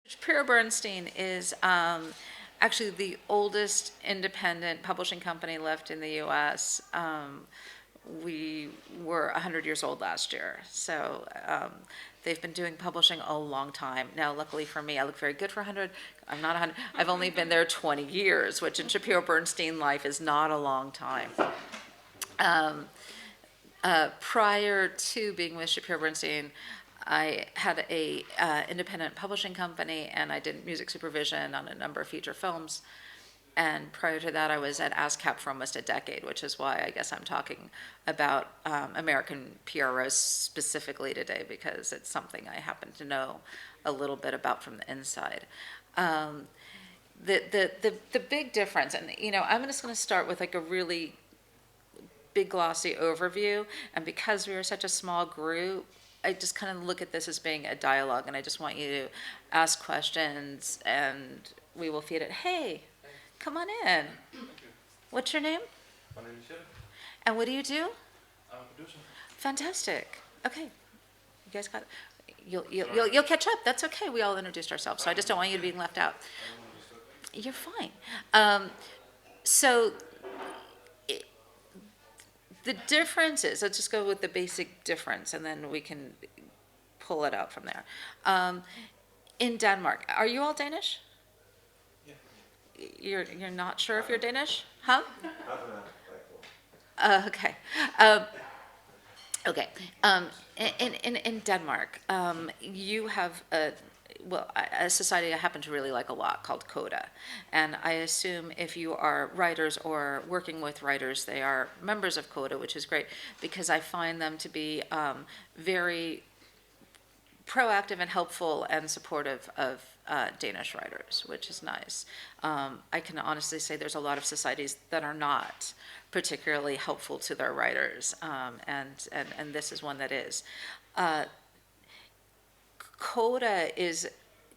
Shapiro Bernstein is actually the oldest independent publishing company left in the U.S. We were 100 years old last year, so they've been doing publishing a long time. Now, luckily for me, I look very good for 100. I'm not 100. I've only been there 20 years, which in Shapiro Bernstein life is not a long time. Prior to being with Shapiro Bernstein, I had a independent publishing company, and I did music supervision on a number of feature films. And prior to that, I was at ASCAP for almost a decade, which is why I guess I'm talking about American PROs specifically today, because it's something I happen to know a little bit about from the inside. The big difference, and I'm just going to start with like a really big glossy overview, and because we were such a small group, I just kind of look at this as being a dialogue, and I just want you to ask questions, and we will feed it. Hey, come on in. What's your name? My name is Shapiro. And what do you do? I'm a producer. Fantastic. Okay, you guys got. You'll catch up. That's okay. We all introduced ourselves, so I just don't want you to be left out. You're fine. So the difference is, let's just go with the basic difference, and then we can pull it out from there. In Denmark, are you all Danish? Yeah. You're not sure if you're Danish, huh? Okay. Okay. In Denmark, you have a society I happen to really like a lot called Coda. And I assume if you are writers or working with writers, they are members of Coda, which is great because I find them to be very proactive and helpful and supportive of Danish writers, which is nice. I can honestly say there's a lot of societies that are not particularly helpful to their writers, and this is one that is. Coda is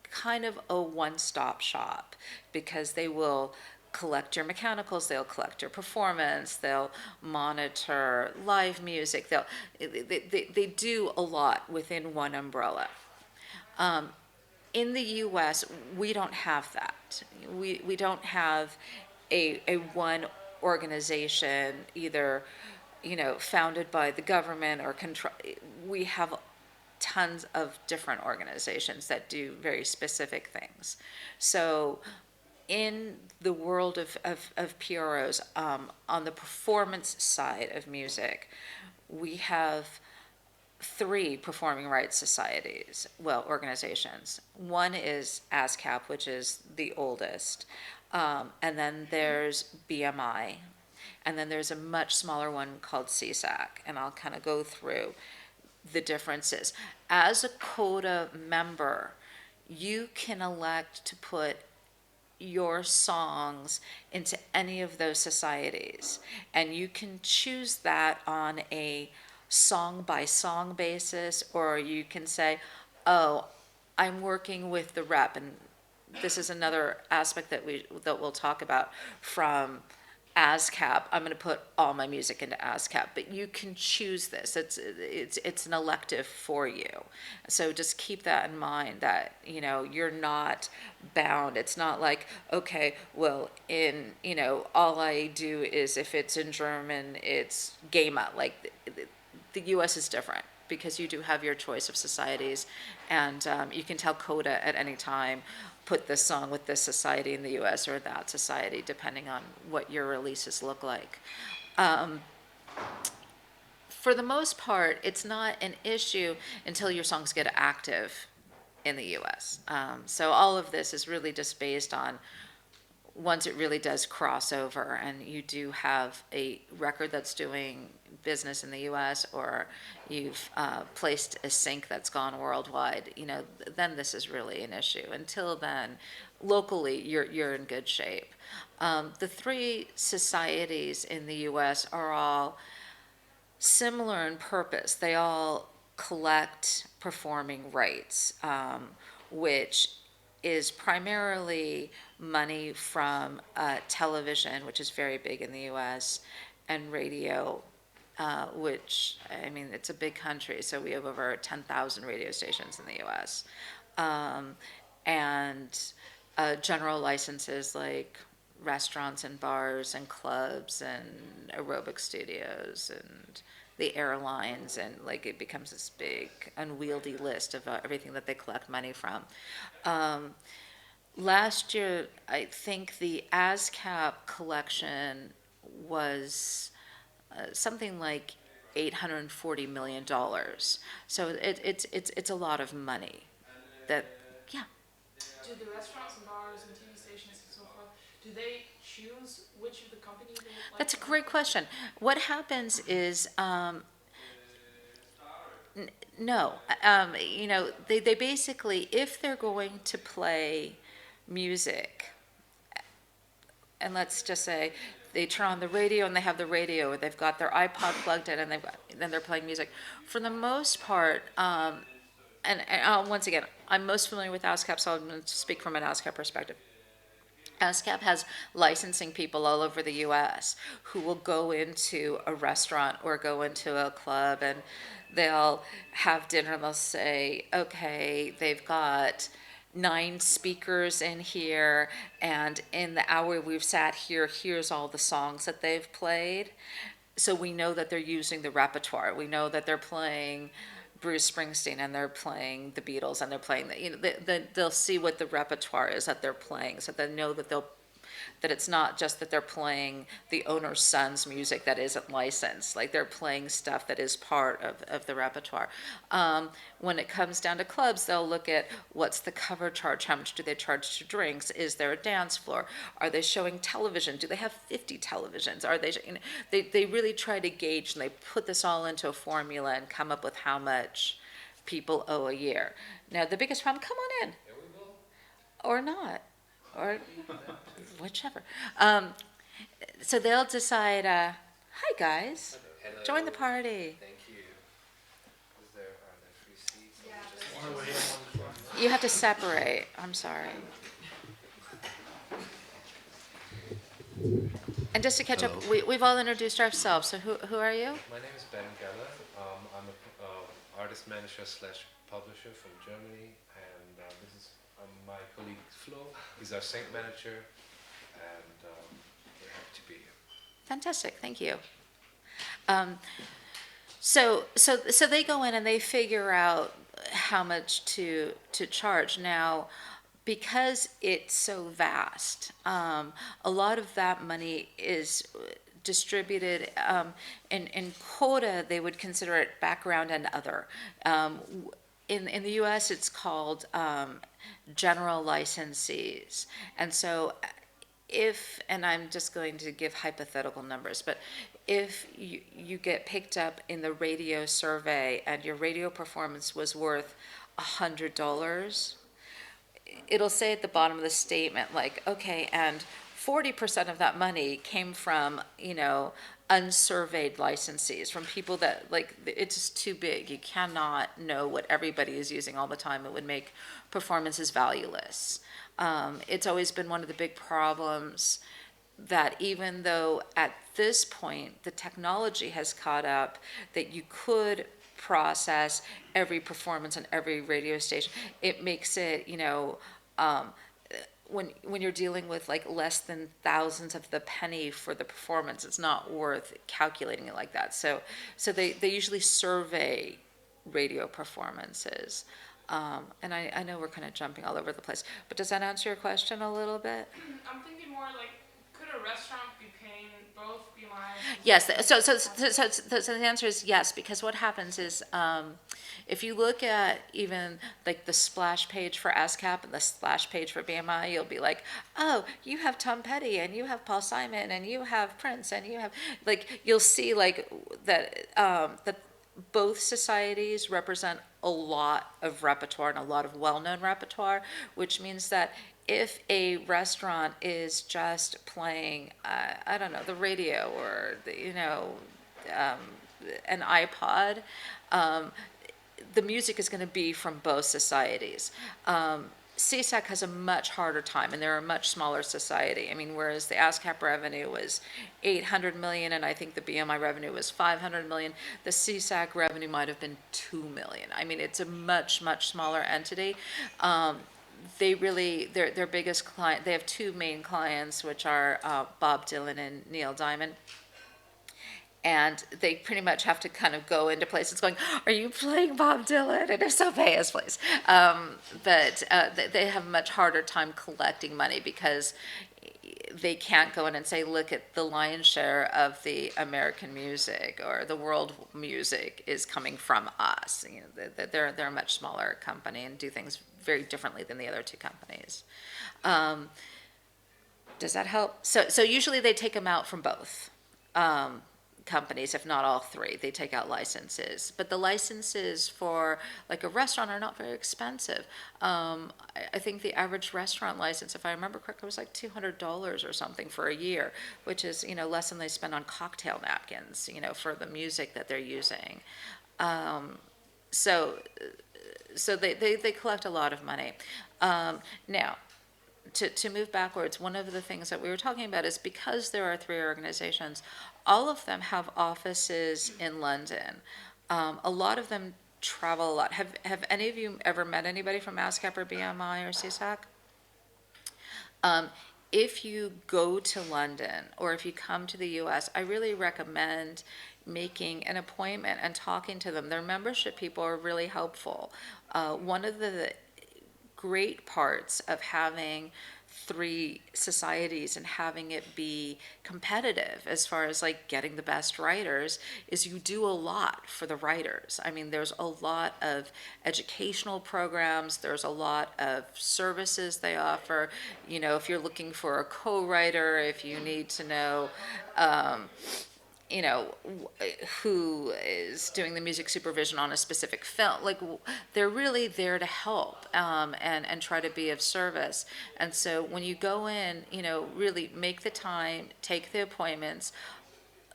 kind of a one-stop shop because they will collect your mechanicals, they'll collect your performance, they'll monitor live music, they do a lot within one umbrella. In the US, we don't have that. We don't have a one organization, either founded by the government or control. We have tons of different organizations that do very specific things. So in the world of PROs, on the performance side of music, we have three performing rights societies, organizations. One is ASCAP, which is the oldest, and then there's BMI, and then there's a much smaller one called CSAC, and I'll kind of go through the differences. As a CODA member, you can elect to put your songs into any of those societies, and you can choose that on a song by song basis, or you can say, oh, I'm working with the rep, and this is another aspect that we'll talk about from ASCAP. I'm going to put all my music into ASCAP, but you can choose this. It's an elective for you. So just keep that in mind, that you're not bound. It's not like, okay, well, in all I do is, if it's in German, it's GEMA. Like the U.S. is different because you do have your choice of societies, and you can tell CODA at any time, put this song with this society in the U.S. or that society, depending on what your releases look like. For the most part, it's not an issue until your songs get active in the U.S. So all of this is really just based on once it really does cross over and you do have a record that's doing business in the US, or you've placed a sync that's gone worldwide, then this is really an issue. Until then, locally, you're in good shape. The three societies in the US are all similar in purpose. They all collect performing rights, which is primarily money from television, which is very big in the US, and radio, which, I mean, it's a big country, so we have over 10,000 radio stations in the US. and general licenses like restaurants and bars and clubs and aerobic studios and the airlines, and like it becomes this big unwieldy list of everything that they collect money from. Last year, I think the ASCAP collection was something like $840 million. So it's a lot of money. That, yeah. Do the restaurants and bars and TV stations and so forth, do they choose which of the companies they would like That's a to work great with? question. What happens is, no, they basically, if they're going to play music, and let's just say they turn on the radio and they have the radio, or they've got their iPod plugged in and then they're playing music. For the most part, once again, I'm most familiar with ASCAP, so I'm going to speak from an ASCAP perspective. ASCAP has licensing people all over the US who will go into a restaurant or go into a club, and they'll have dinner and they'll say, okay, they've got 9 speakers in here, and in the hour we've sat here, here's all the songs that they've played. So we know that they're using the repertoire. We know that they're playing Bruce Springsteen and they're playing the Beatles and they're playing they'll see what the repertoire is that they're playing, so they know that it's not just that they're playing the owner's son's music that isn't licensed. Like, they're playing stuff that is part of the repertoire. When it comes down to clubs, they'll look at what's the cover charge, how much do they charge to drinks, is there a dance floor, are they showing television, do they have 50 televisions, are they, they really try to gauge, and they put this all into a formula and come up with how much people owe a year. Now, the biggest problem, come on in. Or not, or whichever. So they'll decide, hi guys, Hello. join the party. Thank you. Are there free seats? Yeah, One over here, one in front. You have to separate, I'm sorry. And just to catch up, we've all introduced ourselves, so who are you? My name is Ben Geller. I'm an artist manager slash publisher from Germany, and this is my colleague Flo. He's our sync manager, and we're happy to be here. Fantastic, thank you. So they go in and they figure out how much to charge. Now, because it's so vast, a lot of that money is distributed in quota. They would consider it background and other. In the U.S., it's called general licensees, and so and I'm just going to give hypothetical numbers, but if you get picked up in the radio survey and your radio performance was worth $100, it'll say at the bottom of the statement, like, okay, and 40% of that money came from, unsurveyed licensees, from people that, like, it's just too big. You cannot know what everybody is using all the time. It would make performances valueless. It's always been one of the big problems that even though at this point the technology has caught up, that you could process every performance on every radio station, it makes it, when you're dealing with like less than thousands of the penny for the performance, it's not worth calculating it like that. So they usually survey radio performances. And I know we're kind of jumping all over the place, but does that answer your question a little bit? I'm thinking more like, could a restaurant be paying both BMI? Yes, so the answer is yes, because what happens is, if you look at even like the splash page for ASCAP and the splash page for BMI, you'll be like, oh, you have Tom Petty and you have Paul Simon and you have Prince and you have, like, you'll see like that both societies represent a lot of repertoire and a lot of well-known repertoire, which means that if a restaurant is just playing, I don't know, the radio or an iPod, the music is going to be from both societies. CSAC has a much harder time, and they're a much smaller society. I mean, whereas the ASCAP revenue was 800 million, and I think the BMI revenue was 500 million, the CSAC revenue might have been 2 million. I mean, it's a much, much smaller entity. they really, their biggest client, they have two main clients, which are Bob Dylan and Neil Diamond. And they pretty much have to kind of go into places going, are you playing Bob Dylan? And if so, pay us, please. But they have a much harder time collecting money because they can't go in and say, look at the lion's share of the American music or the world music is coming from us. You know, they're a much smaller company and do things very differently than the other two companies. Does that help? So usually they take them out from both companies, if not all three. They take out licenses, but the licenses for like a restaurant are not very expensive. I think the average restaurant license, if I remember correctly, was like $200 or something for a year, which is, you know, less than they spend on cocktail napkins, you know, for the music that they're using. So they collect a lot of money. Now, to move backwards, one of the things that we were talking about is because there are three organizations, all of them have offices in London. A lot of them travel a lot. Have any of you ever met anybody from ASCAP or BMI or CSAC? If you go to London or if you come to the US, I really recommend making an appointment and talking to them. Their membership people are really helpful. One of the great parts of having three societies and having it be competitive as far as like getting the best writers is you do a lot for the writers. I mean, there's a lot of educational programs, there's a lot of services they offer. You know, if you're looking for a co-writer, if you need to know you know, who is doing the music supervision on a specific film. Like, they're really there to help and try to be of service. And so when you go in, you know, really make the time, take the appointments.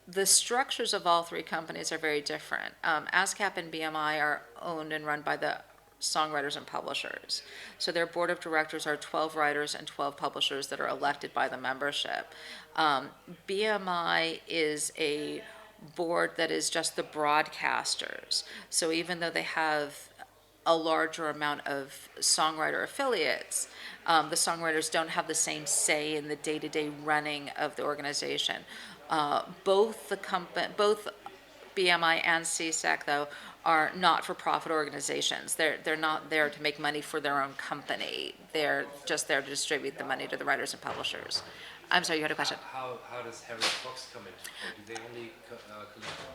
The structures of all three companies are very different. ASCAP and BMI are owned and run by the songwriters and publishers. So their board of directors are 12 writers and 12 publishers that are elected by the membership. BMI is a board that is just the broadcasters. So even though they have a larger amount of songwriter affiliates, the songwriters don't have the same say in the day-to-day running of the organization. Both BMI and CSAC, though, are not-for-profit organizations. They're not there to make money for their own company. They're just there to distribute the money to the writers and publishers. I'm sorry, you had a question? How does Harry Fox come into play? Do they only collect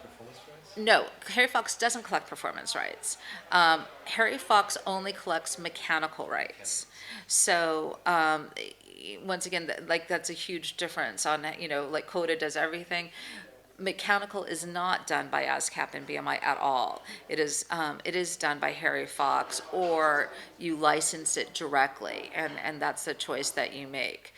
performance rights? No, Harry Fox doesn't collect performance rights. Harry Fox only collects mechanical rights. So once again, like that's a huge difference on, you know, like Coda does everything. Mechanical is not done by ASCAP and BMI at all. It is done by Harry Fox, or you license it directly, and that's the choice that you make.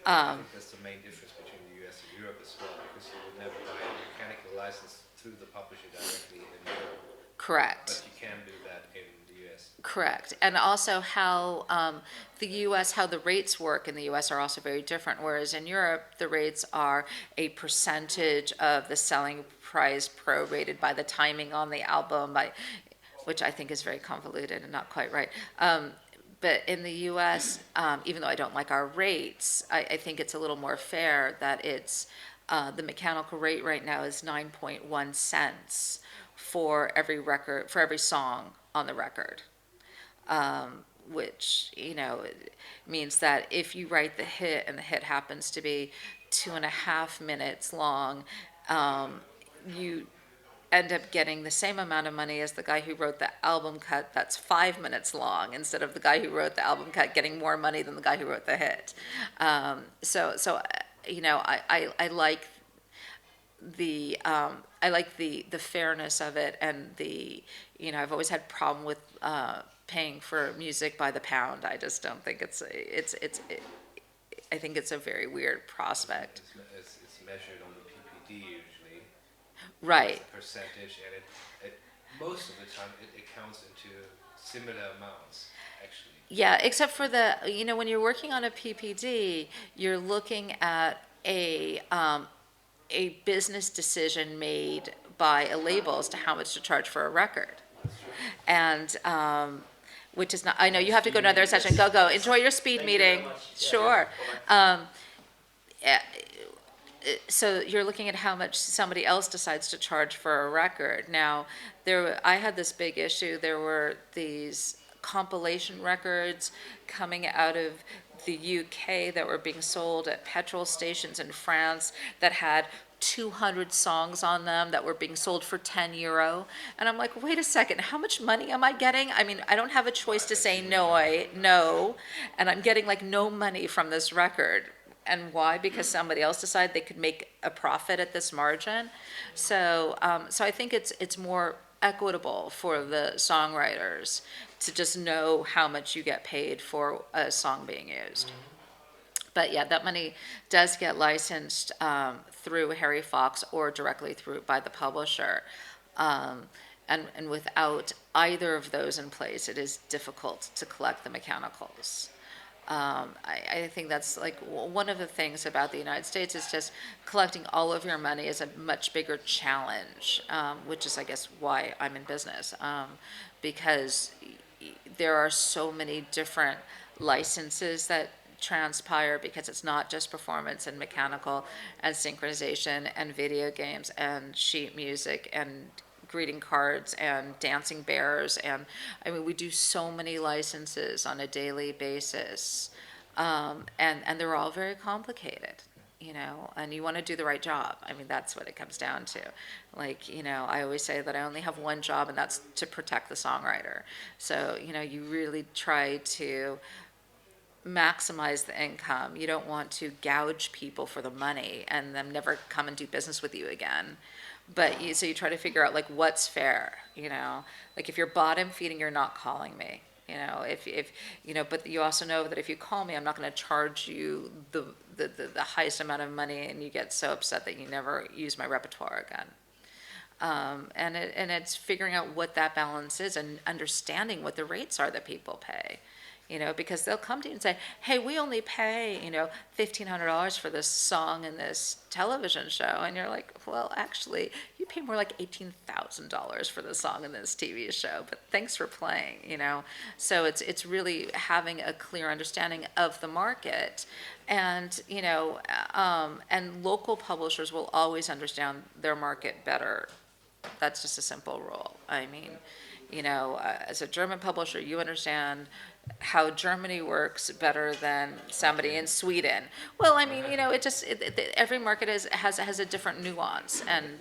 I think that's the main difference between the US and Europe as well, because you would never buy a mechanical license through the publisher directly in Europe. Correct. But you can do that in the US. Correct. And also how the US, how the rates work in the US are also very different, whereas in Europe, the rates are a percentage of the selling price prorated by the timing on the album, which I think is very convoluted and not quite right. But in the US, even though I don't like our rates, I think it's a little more fair that it's the mechanical rate right now is 9.1 cents for every record, for every song on the record. Which, you know, means that if you write the hit and the hit happens to be 2.5 minutes long, you end up getting the same amount of money as the guy who wrote the album cut that's 5 minutes long, instead of the guy who wrote the album cut getting more money than the guy who wrote the hit. So you know, I like the fairness of it, and you know, I've always had problem with paying for music by the pound. I just don't think I think it's a very weird prospect. It's measured on the PPD usually. Right. It's a percentage, and it most of the time it counts into similar amounts, actually. Yeah, except for you know, when you're working on a PPD, you're looking at a business decision made by a label as to how much to charge for a record. And which is not, I know you have to go to another session. Go, go. Enjoy your speed Thank you very meeting. much. Yeah. Sure. Bye-bye. Eh, so you're looking at how much somebody else decides to charge for a record. Now, I had this big issue. There were these compilation records coming out of the UK that were being sold at petrol stations in France that had 200 songs on them that were being sold for 10 euro. And I'm like, wait a second, how much money am I getting? I mean, I don't have a choice to say no, and I'm getting like no money from this record. And why? Because somebody else decided they could make a profit at this margin. So I think it's more equitable for the songwriters to just know how much you get paid for a song being used. But yeah, that money does get licensed through Harry Fox or directly through by the publisher. And without either of those in place, it is difficult to collect the mechanicals. I think that's like one of the things about the United States is just collecting all of your money is a much bigger challenge, which is, I guess, why I'm in business, because there are so many different licenses that transpire because it's not just performance and mechanical and synchronization and video games and sheet music and greeting cards and dancing bears, and I mean we do so many licenses on a daily basis, and they're all very complicated, and you want to do the right job. I mean that's what it comes down to. Like, I always say that I only have one job, and that's to protect the songwriter. So you really try to maximize the income. You don't want to gouge people for the money and them never come and do business with you again. But so you try to figure out like what's fair, like if you're bottom feeding, you're not calling me, if but you also know that if you call me, I'm not going to charge you the highest amount of money, and you get so upset that you never use my repertoire again. And it's figuring out what that balance is and understanding what the rates are that people pay. Because they'll come to you and say, hey, we only pay, $1,500 for this song in this television show. And you're like, well, actually, you pay more like $18,000 for the song in this TV show, but thanks for playing, So it's really having a clear understanding of the market. And, and local publishers will always understand their market better. That's just a simple rule. I mean, as a German publisher, you understand how Germany works better than somebody in Sweden. Well, I mean, every market has a different nuance, and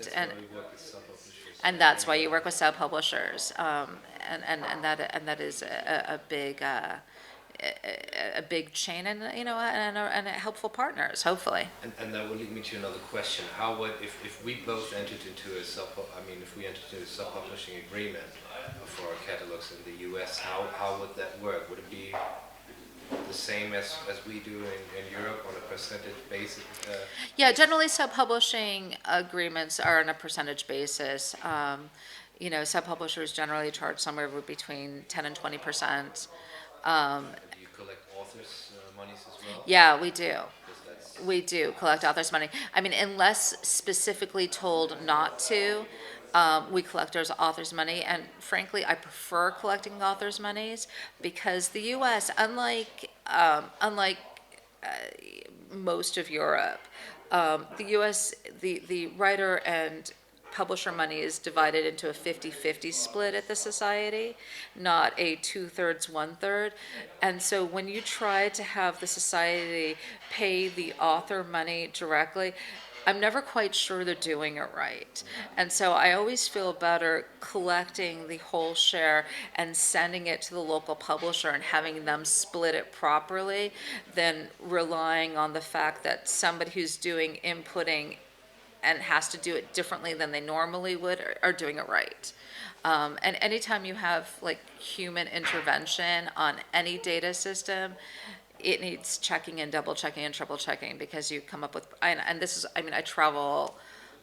that's why you work with sub-publishers, and that is a big chain, and and helpful partners, hopefully. And that will lead me to another question. How would, if we both entered into a if we entered into a sub-publishing agreement for our catalogs in the US, how would that work? Would it be the same as we do in Europe on a percentage basis? Yeah, generally sub-publishing agreements are on a percentage basis. Sub-publishers generally charge somewhere between 10 and 20%. Do you collect authors' monies as well? Yeah, we do. We do collect authors' money. I mean, unless specifically told not to, we collect our authors' money. And frankly, I prefer collecting authors' monies because the U.S., unlike most of Europe, the U.S., the writer and publisher money is divided into a 50-50 split at the society, not a 2/3, 1/3. And so when you try to have the society pay the author money directly, I'm never quite sure they're doing it right. And so I always feel better collecting the whole share and sending it to the local publisher and having them split it properly than relying on the fact that somebody who's doing inputting and has to do it differently than they normally would are doing it right. And anytime you have like human intervention on any data system, it needs checking and double checking and triple checking, because you come up with, and this is, I mean, I travel,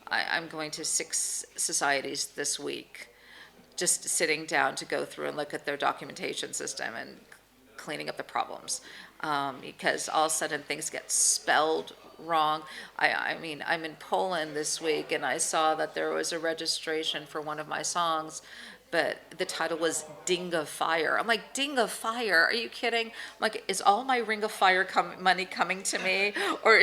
I'm going to 6 societies this week, just sitting down to go through and look at their documentation system and cleaning up the problems, because all of a sudden things get spelled wrong. I mean, I'm in Poland this week, and I saw that there was a registration for one of my songs but the title was Ding of Fire. I'm like, Ding of Fire? Are you kidding? I'm like, is all my Ring of Fire money coming to me? Or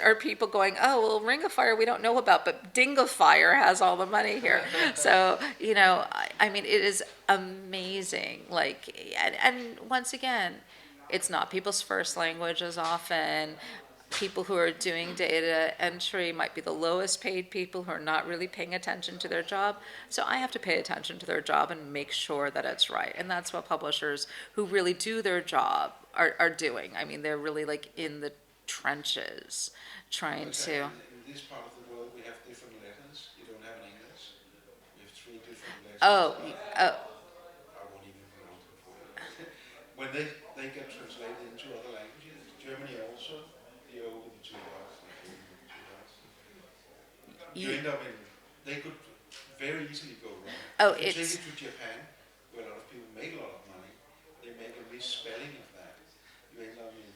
are people going, oh, well, Ring of Fire we don't know about, but Ding of Fire has all the money here. So, I mean, it is amazing. Like, and once again, it's not people's first languages often. People who are doing data entry might be the lowest paid people who are not really paying attention to their job. So I have to pay attention to their job and make sure that it's right. And that's what publishers who really do their job are doing. I mean, they're really like in the trenches trying to. In this part of the world, we have different letters. You don't have in English. We have three different letters. Oh, I won't even pronounce it for you. When they get translated into other languages, Germany also, the O with the two R's, and the O with the two R's. You end up in, they could very easily go wrong. Oh, If you it's. take it to Japan, where a lot of people make a lot of money, they make a misspelling of that. You end up in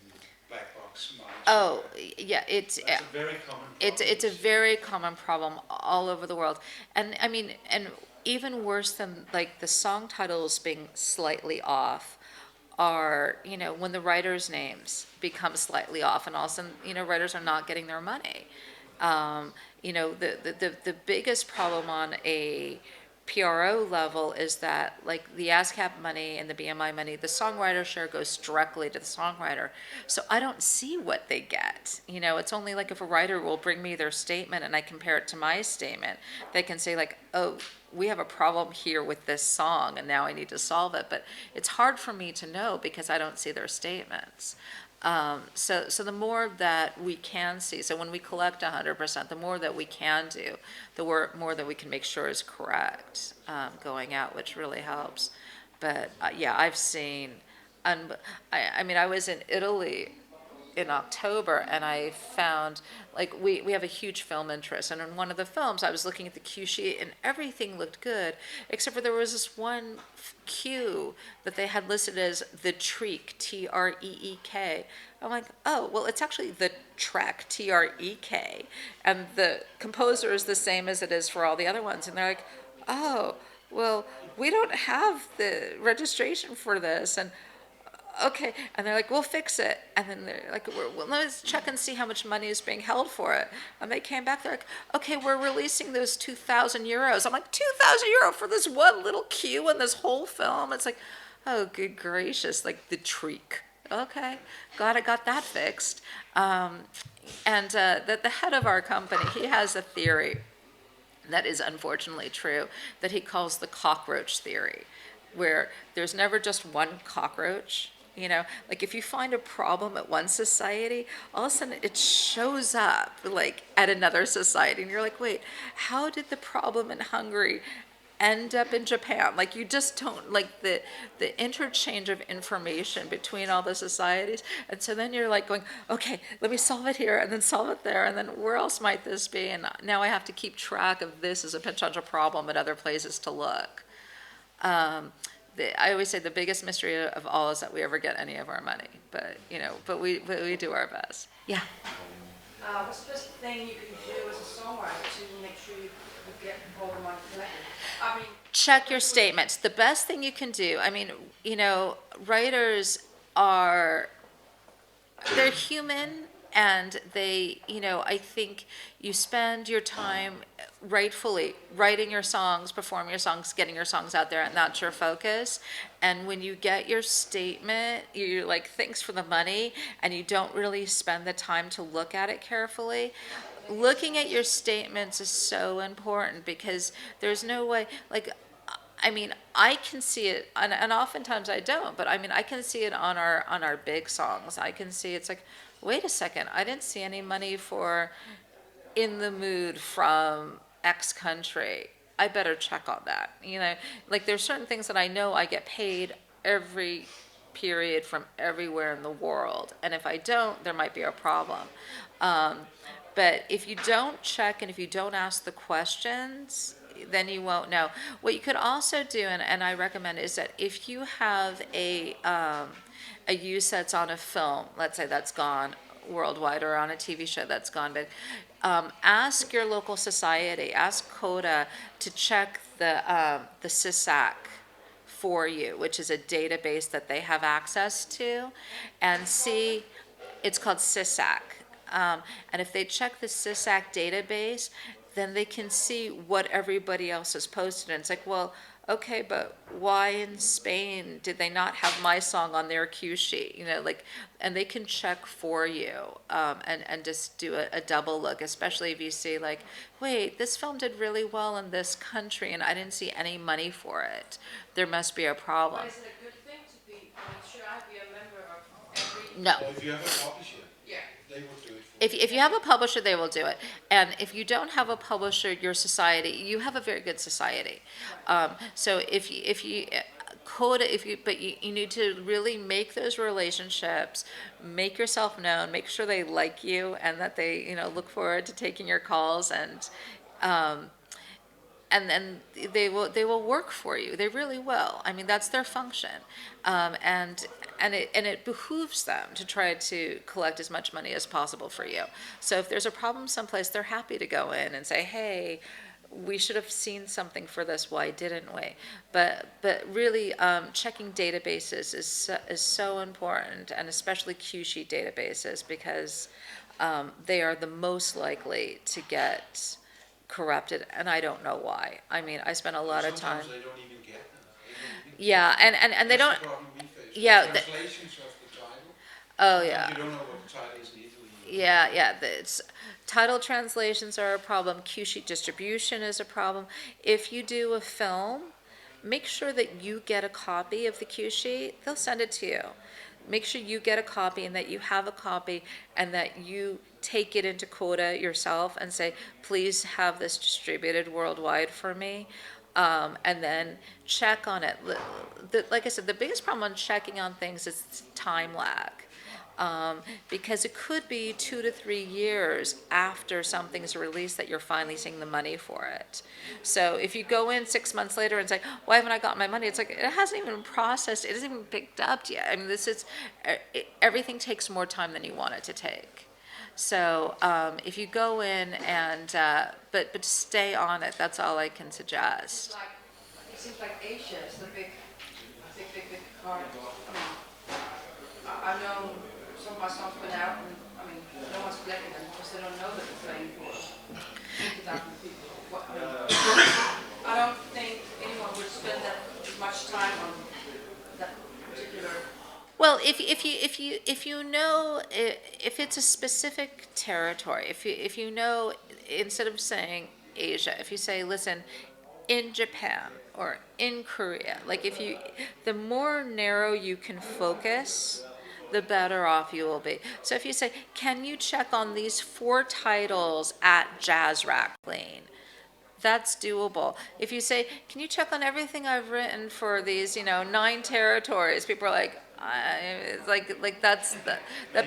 black box minus. Oh, yeah, it's. That's a very common problem. It's a very common problem all over the world. And I mean, and even worse than like the song titles being slightly off are, when the writers' names become slightly off and all of a sudden, writers are not getting their money. The biggest problem on a PRO level is that like the ASCAP money and the BMI money, the songwriter share goes directly to the songwriter. So I don't see what they get. It's only like if a writer will bring me their statement and I compare it to my statement, they can say like, oh, we have a problem here with this song and now I need to solve it. But it's hard for me to know because I don't see their statements. So the more that we can see, so when we collect 100%, the more that we can do, the more that we can make sure is correct going out, which really helps. But yeah, I've seen, I mean, I was in Italy in October and I found like we have a huge film interest, and in one of the films I was looking at the cue sheet and everything looked good except for there was this one cue that they had listed as the Treek, Treek. I'm like, oh, well, it's actually the Trek, Trek, and the composer is the same as it is for all the other ones. And they're like, oh, well, we don't have the registration for this. And okay, and they're like, we'll fix it. And then they're like, well, let's check and see how much money is being held for it. And they came back, they're like, okay, we're releasing those 2,000 euros. I'm like, 2,000 euro for this one little cue in this whole film? It's like, oh, good gracious, like the Treek. Okay, got that fixed. And the head of our company, he has a theory that is unfortunately true, that he calls the cockroach theory, where there's never just one cockroach. Like if you find a problem at one society, all of a sudden it shows up like at another society. And you're like, wait, how did the problem in Hungary end up in Japan? Like you just don't, like the interchange of information between all the societies. And so then you're like going, okay, let me solve it here and then solve it there. And then where else might this be? And now I have to keep track of this as a potential problem at other places to look. I always say the biggest mystery of all is that we ever get any of our money, but we do our best. Yeah. What's the best thing you can do as a songwriter to make sure you get all the money collected? I mean, check your statements. The best thing you can do. I mean, writers they're human. And they, I think you spend your time rightfully writing your songs, performing your songs, getting your songs out there, and that's your focus. And when you get your statement, you're like, thanks for the money, and you don't really spend the time to look at it carefully. Looking at your statements is so important because there's no way, like, I mean, I can see it, and oftentimes I don't, but I mean, I can see it on our big songs. I can see it's like, wait a second, I didn't see any money for In the Mood from X country. I better check on that. Like there's certain things that I know I get paid every period from everywhere in the world. And if I don't, there might be a problem. But if you don't check and if you don't ask the questions, then you won't know. What you could also do, and I recommend, is that if you have a use that's on a film, let's say that's gone worldwide, or on a TV show that's gone big, ask your local society, ask CODA to check the CISAC for you, which is a database that they have access to, and see, it's called CISAC. And if they check the CISAC database, then they can see what everybody else has posted. And it's like, well, okay, but why in Spain did they not have my song on their cue sheet? You know, like, and they can check for you, and just do a double look, especially if you see like, wait, this film did really well in this country and I didn't see any money for it. There must be a problem. But is it a good thing to be, I mean, should I be a member of every? No. Or if you have a publisher, Yeah. they will do it for If you have a publisher, they will do it. And if you don't have a publisher, your society, you have a very good society. So if you quota, but you need to really make those relationships, make yourself known, make sure they like you and that they, look forward to taking your calls, and then they will work for you. They really will. I mean, that's their function, and it behooves them to try to collect as much money as possible for you. So if there's a problem someplace, they're happy to go in and say, hey, we should have seen something for this. Why didn't we? But really, checking databases is so important, and especially cue sheet databases, because they are the most likely to get corrupted, and I don't know why. I mean, I spent a lot of time. Sometimes they don't even get them. They don't even Yeah, and they don't. That's the problem we face. Yeah, The translations of the title. Oh Sometimes yeah. you don't know what the title is in Italy. Yeah. It's, title translations are a problem. Cue sheet distribution is a problem. If you do a film, make sure that you get a copy of the cue sheet. They'll send it to you. Make sure you get a copy and that you have a copy and that you take it into quota yourself and say, please have this distributed worldwide for me. And then check on it. Like I said, the biggest problem on checking on things is time lag. Because it could be 2 to 3 years after something's released that you're finally seeing the money for it. So if you go in 6 months later and say, why haven't I got my money? It's like, it hasn't even processed, it hasn't even picked up yet. I mean, everything takes more time than you want it to take. So if you go in and, but stay on it, that's all I can suggest. It seems like Asia is the big part. I mean, I know some of my songs went out, and I mean, no one's collecting them because they don't know that they're playing for 50,000 people. I don't think anyone would spend that much time on that particular. Well, if you know, if it's a specific territory, if you know, instead of saying Asia, if you say, listen, in Japan or in Korea, like the more narrow you can focus, the better off you will be. So if you say, can you check on these 4 titles at Jazz Rack Lane? That's doable. If you say, can you check on everything I've written for these, 9 territories? People are like, it's like that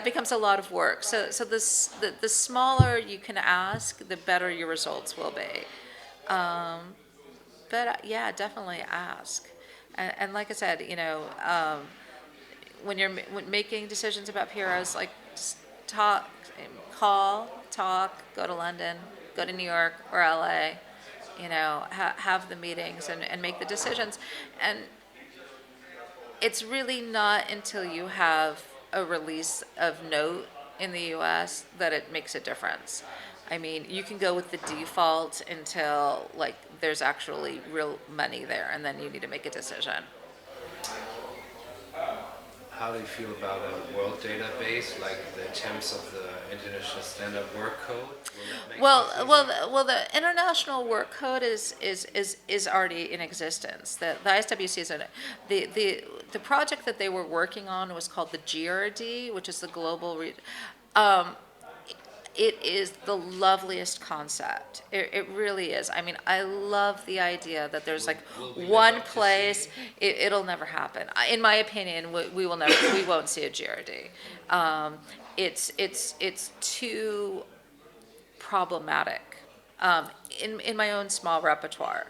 becomes a lot of work. So the smaller you can ask, the better your results will be. But yeah, definitely ask. And like I said, when you're making decisions about PROs, like just talk, go to London, go to New York or LA, have the meetings and make the decisions. And it's really not until you have a release of note in the US that it makes a difference. I mean, you can go with the default until like there's actually real money there, and then you need to make a decision. How do you feel about a world database, like the attempts of the International Standard Work Code? Will that make sense? The International Work Code is already in existence. The ISWC is in it. The project that they were working on was called the GRD, which is the Global. It is the loveliest concept. It really is. I mean, I love the idea that there's like Will we one live up to place. see? It'll never happen. In my opinion, we will never. We won't see a GRD. It's too problematic. In my own small repertoire,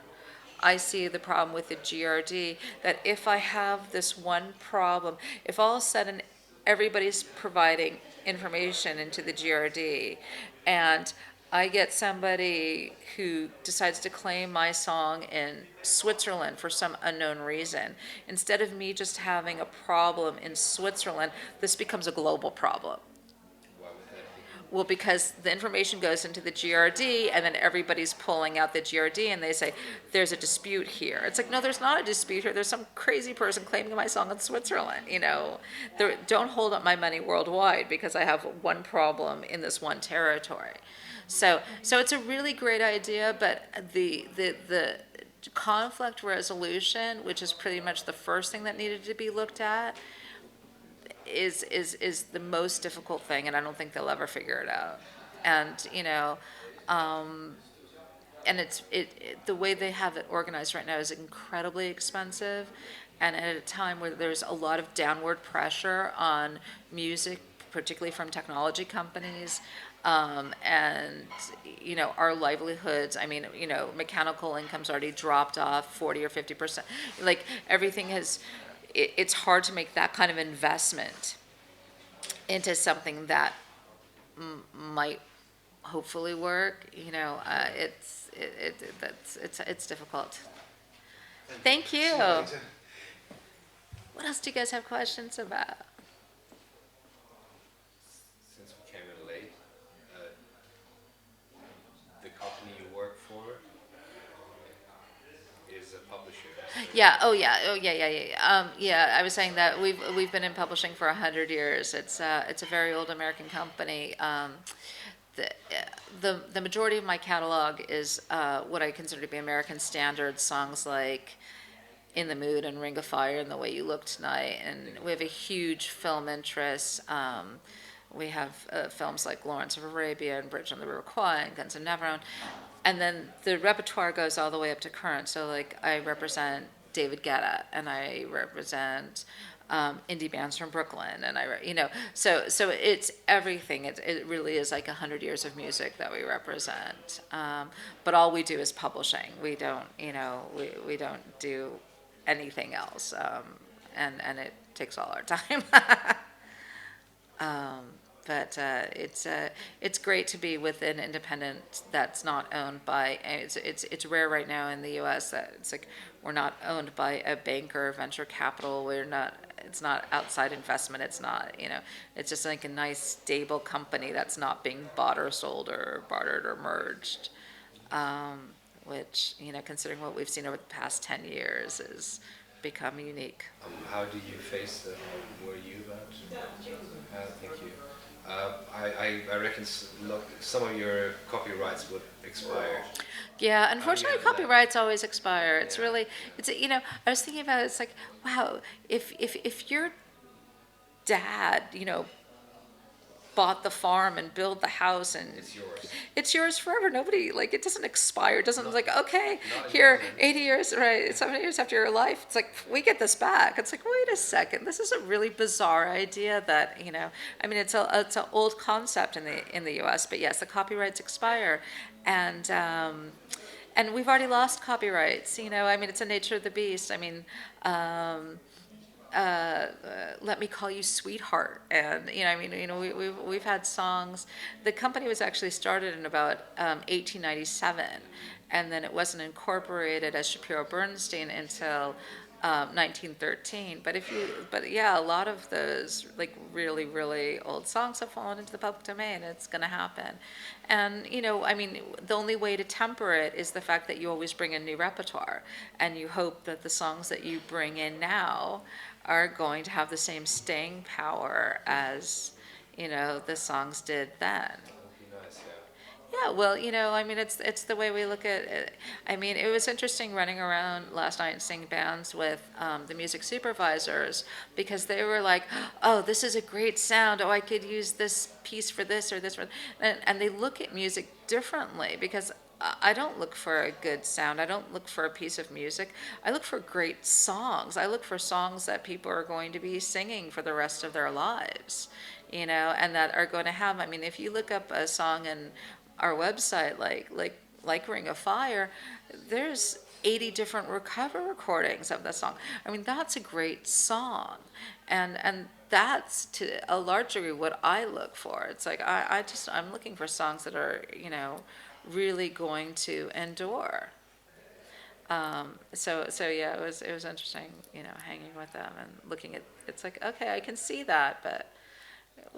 I see the problem with the GRD, that if I have this one problem, if all of a sudden everybody's providing information into the GRD and I get somebody who decides to claim my song in Switzerland for some unknown reason. Instead of me just having a problem in Switzerland, this becomes a global problem. Why would that be? Well, because the information goes into the GRD and then everybody's pulling out the GRD and they say, there's a dispute here. It's like, no, there's not a dispute here. There's some crazy person claiming my song in Switzerland, you know. Don't hold up my money worldwide because I have one problem in this one territory. So it's a really great idea, but the conflict resolution, which is pretty much the first thing that needed to be looked at, is the most difficult thing, and I don't think they'll ever figure it out. And and the way they have it organized right now is incredibly expensive, and at a time where there's a lot of downward pressure on music, particularly from technology companies, and our livelihoods. I mean, mechanical income's already dropped off 40 or 50%. Like everything has, it's hard to make that kind of investment into something that might hopefully work. It's difficult. Thank you. See later. What else do you guys have questions about? Since we came in late, the company you work for is a publisher. Yeah. Oh, yeah. Oh, yeah. Yeah. Yeah. Yeah. I was saying that we've been in publishing for 100 years. It's a very old American company. The, the majority of my catalog is what I consider to be American standard songs like In the Mood and Ring of Fire and The Way You Look Tonight. And we have a huge film interest. We have films like Lawrence of Arabia and Bridge on the River Kwai and Guns of Navarone. And then the repertoire goes all the way up to current. So like I represent David Guetta and I represent indie bands from Brooklyn, and so it's everything. It really is like 100 years of music that we represent. But all we do is publishing. We don't, we don't do anything else, and it takes all our time. But it's great to be with an independent that's not owned by. It's rare right now in the U.S. that it's like we're not owned by a bank or venture capital. We're not. It's not outside investment. It's not. It's just like a nice stable company that's not being bought or sold or bartered or merged. Which considering what we've seen over the past 10 years, is become unique. How do you face the? Were you about? Thank you. I reckon some of your copyrights would expire. Yeah, unfortunately, handle that? copyrights always expire. It's Yeah. really, I was thinking about it. It's like, wow, if your dad, bought the farm and built the house and It's yours. it's yours forever. Nobody, like, it doesn't expire. It doesn't, Not- like, okay, not here, anymore. 80 years, right, 70 years after your life, it's like, we get this back. It's like, wait a second, this is a really bizarre idea that, I mean, it's an old concept in the US, but yes, the copyrights expire. And we've already lost copyrights, I mean, it's the nature of the beast. I mean, Let Me Call You Sweetheart, and I mean, we've had songs. The company was actually started in about 1897, and then it wasn't incorporated as Shapiro Bernstein until 1913. But yeah, a lot of those like really really old songs have fallen into the public domain. It's going to happen, and I mean, the only way to temper it is the fact that you always bring in new repertoire, and you hope that the songs that you bring in now are going to have the same staying power as the songs did then. That would be nice, yeah. Yeah, well, I mean, it's the way we look at it. I mean, it was interesting running around last night and seeing bands with the music supervisors, because they were like, oh, this is a great sound. Oh, I could use this piece for this or this for, and they look at music differently, because I don't look for a good sound. I don't look for a piece of music. I look for great songs. I look for songs that people are going to be singing for the rest of their lives, and that are going to have, I mean, if you look up a song in our website, like Ring of Fire, there's 80 different cover recordings of the song. I mean, that's a great song. And that's to a large degree what I look for. It's like, I'm looking for songs that are, really going to endure. So yeah, it was interesting, hanging with them and looking at, it's like, okay, I can see that, but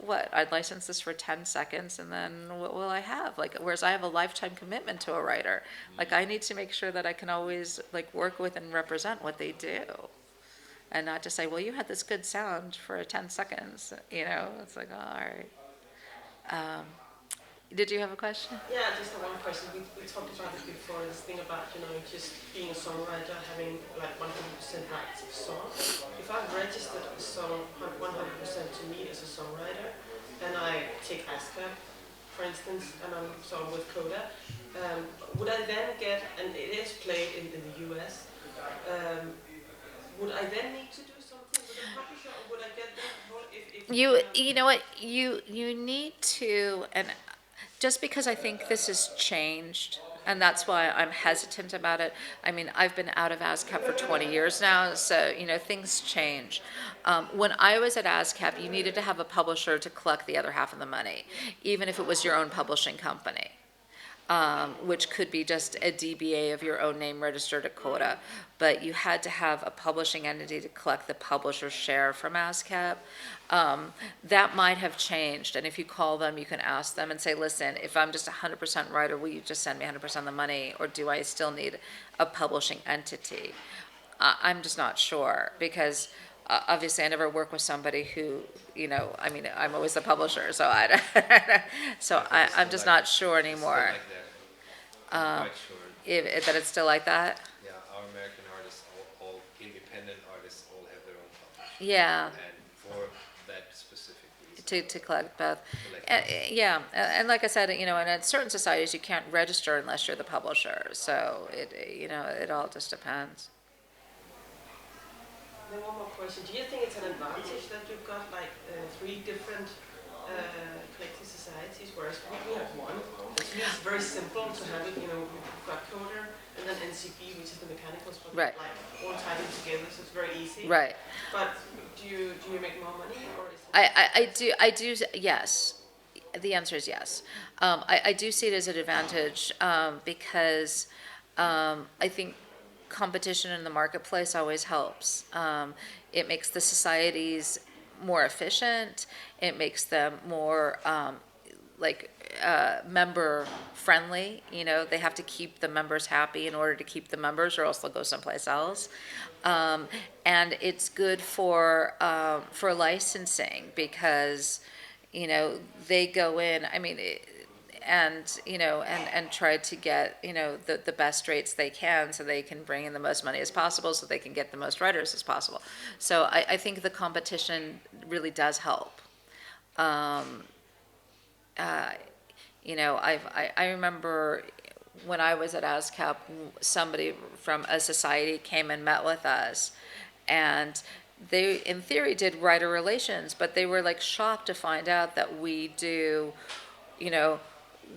what, I'd license this for 10 seconds and then what will I have? Like, whereas I have a lifetime commitment to a writer. Like, I need to make sure that I can always like work with and represent what they do. And not just say, well, you had this good sound for 10 seconds, it's like, oh, all right. Did you have a question? Yeah, just one question. We talked about it before, this thing about, just being a songwriter, having like 100% rights of song. If I've registered a song 100% to me as a songwriter, and I take ASCAP, for instance, and I'm song with Coda, would I then get, and it is played in the US, would I then need to do something with the publisher, or would I get that whole, if You know what, you need to, and just because I think this has changed, and that's why I'm hesitant about it. I mean, I've been out of ASCAP for 20 years now, so, things change. When I was at ASCAP, you needed to have a publisher to collect the other half of the money, even if it was your own publishing company. Which could be just a DBA of your own name registered at Coda, but you had to have a publishing entity to collect the publisher's share from ASCAP. That might have changed, and if you call them, you can ask them and say, listen, if I'm just 100% writer, will you just send me 100% of the money, or do I still need a publishing entity? I'm just not sure, because obviously I never work with somebody who, I mean, I'm always the publisher, so I'm just not sure anymore. Like that. I'm quite sure. That it's still like that? Yeah, our American artists, all independent artists, all have their own publisher. Yeah, And for that specific reason. to collect both. Collect Yeah, and like I said, and in certain societies, you can't register unless you're the publisher, so it all just depends. Then one more question. Do you think it's an advantage that you've got like 3 different collecting societies, whereas we have one? It's very simple to have it, we've got Coder and then NCB, which is the mechanicals, but Right. like all tied in together, so it's very easy. Right. But do you make more money, or is it? I do, yes. The answer is yes. I do see it as an advantage, because I think competition in the marketplace always helps. It makes the societies more efficient. It makes them more member friendly. They have to keep the members happy in order to keep the members, or else they'll go someplace else. And it's good for licensing, because they go in. I mean. And try to get the best rates they can, so they can bring in the most money as possible, so they can get the most writers as possible. So I think the competition really does help. I remember when I was at ASCAP, somebody from a society came and met with us, and they, in theory, did writer relations, but they were like shocked to find out that we do,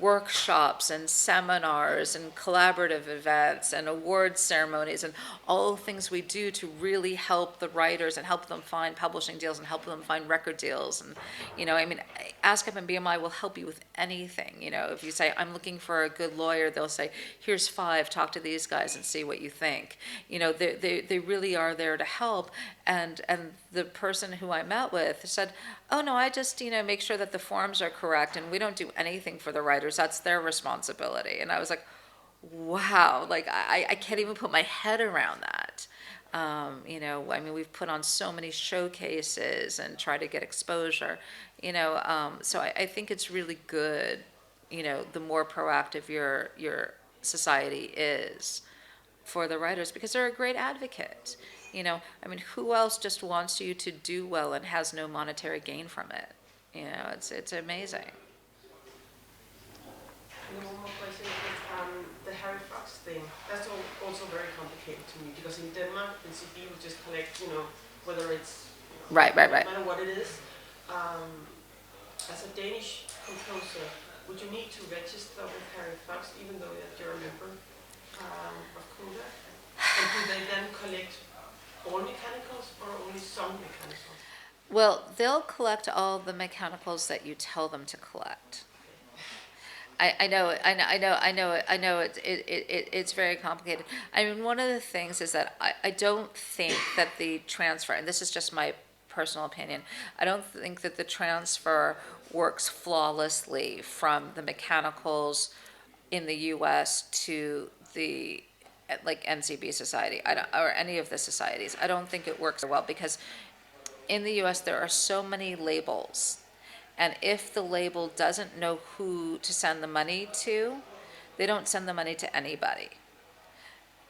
workshops and seminars and collaborative events and award ceremonies and all the things we do to really help the writers and help them find publishing deals and help them find record deals. And, ASCAP and BMI will help you with anything. If you say, I'm looking for a good lawyer, they'll say, here's 5, talk to these guys and see what you think. They really are there to help. And the person who I met with said, oh no, I just, make sure that the forms are correct, and we don't do anything for the writers. That's their responsibility. And I was like, wow, like I can't even put my head around that. We've put on so many showcases and try to get exposure, so I think it's really good, the more proactive your society is for the writers, because they're a great advocate. Who else just wants you to do well and has no monetary gain from it? It's amazing. And one more question is the Harry Fox thing. That's also very complicated to me, because in Denmark, the CB would just collect, whether it's Right. no matter what it is. As a Danish composer, would you need to register with Harry Fox, even though that you're a member of Coda? And do they then collect all mechanicals or only some mechanicals? Well, they'll collect all the mechanicals that you tell them to collect. I know, it's very complicated. I mean, one of the things is that I don't think that the transfer, and this is just my personal opinion, I don't think that the transfer works flawlessly from the mechanicals in the US to the, like NCB Society, or any of the societies. I don't think it works well because in the US there are so many labels. And if the label doesn't know who to send the money to, they don't send the money to anybody.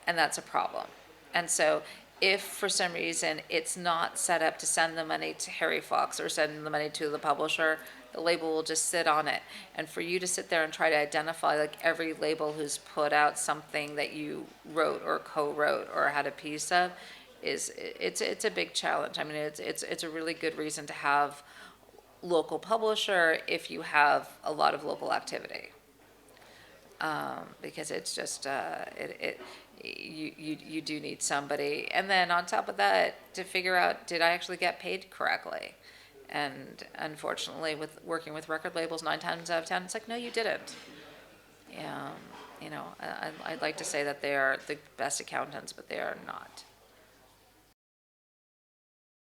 And that's a problem. And so if for some reason it's not set up to send the money to Harry Fox or send the money to the publisher, the label will just sit on it. And for you to sit there and try to identify like every label who's put out something that you wrote or co-wrote or had a piece of, it's a big challenge. I mean, it's a really good reason to have local publisher if you have a lot of local activity. Because it's just, you do need somebody. And then on top of that, to figure out, did I actually get paid correctly? And unfortunately, with working with record labels, 9 times out of 10, it's like, no, you didn't. I'd like to say that they are the best accountants, but they are not.